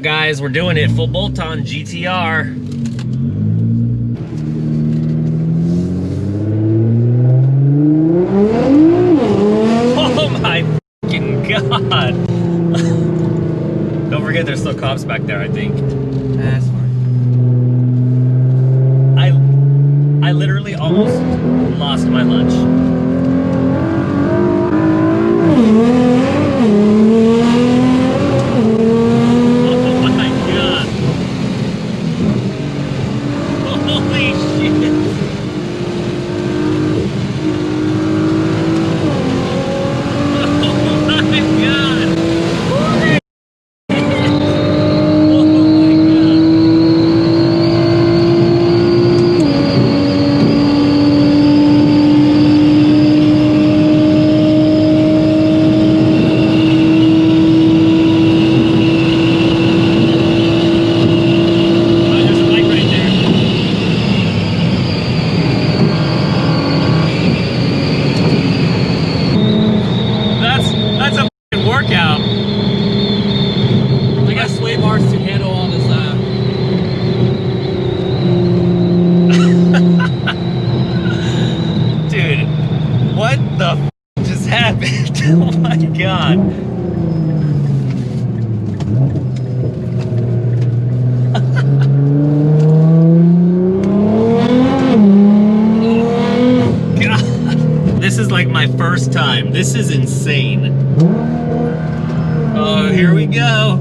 that, guys. We're doing it. Full bolt-on GTR. Oh my fucking god. Don't forget there's still cops back there, I think. That's fine. I literally almost lost my lunch. Oh my god. God. This is like my first time. This is insane. Oh, here we go.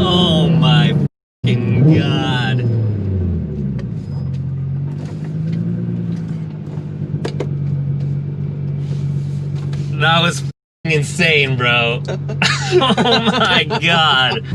Oh my fucking god. That was fucking insane, bro. Oh my god.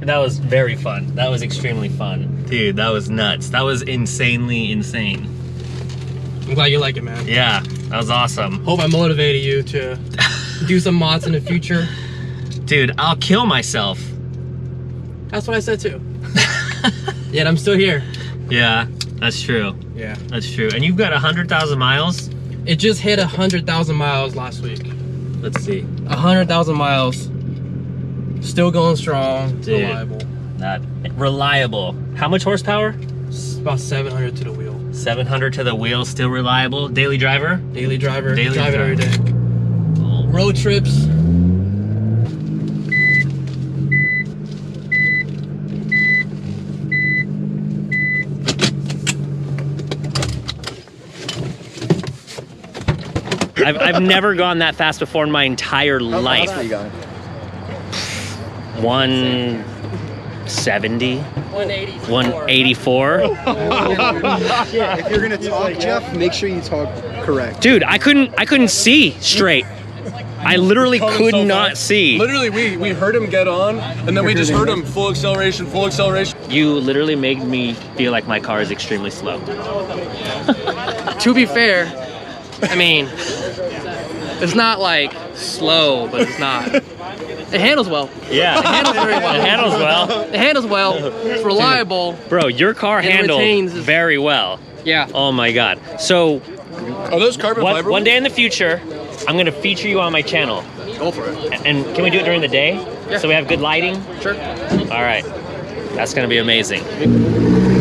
That was very fun. That was extremely fun. Dude, that was nuts. That was insanely insane. I'm glad you like it, man. Yeah, that was awesome. Hope I motivated you to do some mods in the future. Dude, I'll kill myself. That's what I said too. Yet I'm still here. Yeah, that's true. Yeah. That's true. And you've got 100,000 miles? It just hit 100,000 miles last week. Let's see. 100,000 miles. Still going strong. Dude, reliable. Reliable. How much horsepower? It's about 700 to the wheel. 700 to the wheel, still reliable. Daily driver? Daily driver. Daily drive driver. it every day. Oh. Road trips. I've never gone that fast before in my entire life. How fast are you going? 170. 184. 184. If you're gonna talk, Jeff, make sure you talk correct. Dude, I couldn't see straight. I literally could not see. Literally, we heard him get on, and then we just heard him full acceleration, full acceleration. You literally made me feel like my car is extremely slow. To be fair, I mean, it's not like slow, but it's not. It handles well. Yeah. It handles very well. It handles well. It handles well. It's reliable. Bro, your car handled very well. Yeah. Oh my god. So Are those carbon fiber? one day in the future, I'm gonna feature you on my channel. Go for it. And can we do it during the day? Yeah. So we have good lighting? Sure. All right. That's going to be amazing.